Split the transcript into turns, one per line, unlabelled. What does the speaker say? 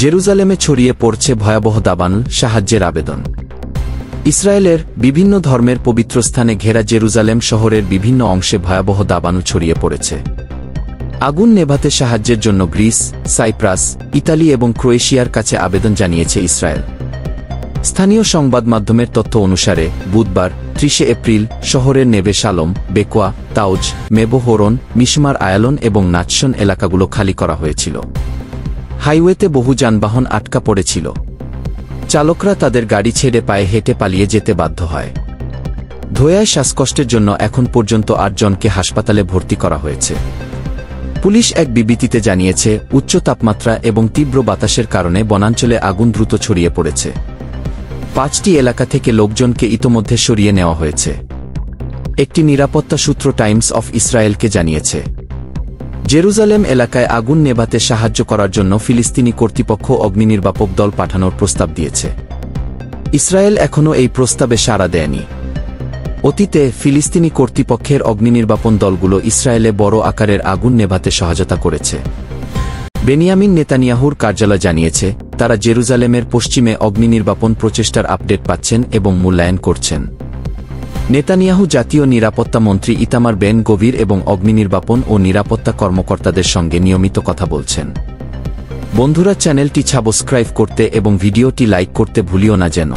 জেরুজালেমে ছড়িয়ে পড়ছে ভয়াবহ দাবানল সাহায্যের আবেদন। ইসরায়েলের বিভিন্ন ধর্মের পবিত্র স্থানে ঘেরা জেরুজালেম শহরের বিভিন্ন অংশে ভয়াবহ দাবানল ছড়িয়ে পড়েছে। আগুন নেভাতে সাহায্যের জন্য গ্রিস, সাইপ্রাস, ইতালি এবং ক্রোয়েশিয়ার কাছে আবেদন জানিয়েছে ইসরায়েল। স্থানীয় সংবাদ মাধ্যমের তথ্য অনুসারে বুধবার 30 এপ্রিল শহরের নেবে শালোম, বেকোয়া, তাউজ, মেবো হোরন, মিশমার আয়ালন এবং নাচশন এলাকাগুলো খালি করা হয়েছিল। হাইওয়েতে বহু যানবাহন আটকা পড়েছিল। চালকরা তাদের গাড়ি ছেড়ে পায়ে হেঁটে পালিয়ে যেতে বাধ্য হয়। ধোঁয়ায় শ্বাসকষ্টের জন্য এখন পর্যন্ত 8 জনকে হাসপাতালে ভর্তি করা হয়েছে। পুলিশ এক বিবৃতিতে জানিয়েছে, উচ্চ তাপমাত্রা এবং তীব্র বাতাসের কারণে বনাঞ্চলে আগুন দ্রুত ছড়িয়ে পড়েছে। 5টি এলাকা থেকে লোকজনকে ইতোমধ্যে সরিয়ে নেওয়া হয়েছে। একটি নিরাপত্তা সূত্র টাইমস অফ ইসরায়েলকে জানিয়েছে, জেরুজালেম এলাকায় আগুন নেভাতে সাহায্য করার জন্য ফিলিস্তিনি কর্তৃপক্ষ অগ্নিনির্বাপক দল পাঠানোর প্রস্তাব দিয়েছে। ইসরায়েল এখনও এই প্রস্তাবে সাড়া দেয়নি। অতীতে ফিলিস্তিনি কর্তৃপক্ষের অগ্নিনির্বাপন দলগুলো ইসরায়েলে বড় আকারের আগুন নেভাতে সহায়তা করেছে। বেনিয়ামিন নেতানিয়াহুর কার্যালয় জানিয়েছে, তারা জেরুজালেমের পশ্চিমে অগ্নিনির্বাপন প্রচেষ্টার আপডেট পাচ্ছেন এবং মূল্যায়ন করছেন। নেতানিয়াহু জাতীয় নিরাপত্তা মন্ত্রী ইতামার বেন গভির এবং অগ্নিনির্বাপন ও নিরাপত্তা কর্মকর্তাদের সঙ্গে নিয়মিত কথা বলছেন। বন্ধুরা, চ্যানেলটি সাবস্ক্রাইব করতে এবং ভিডিওটি লাইক করতে ভুলিও না যেন।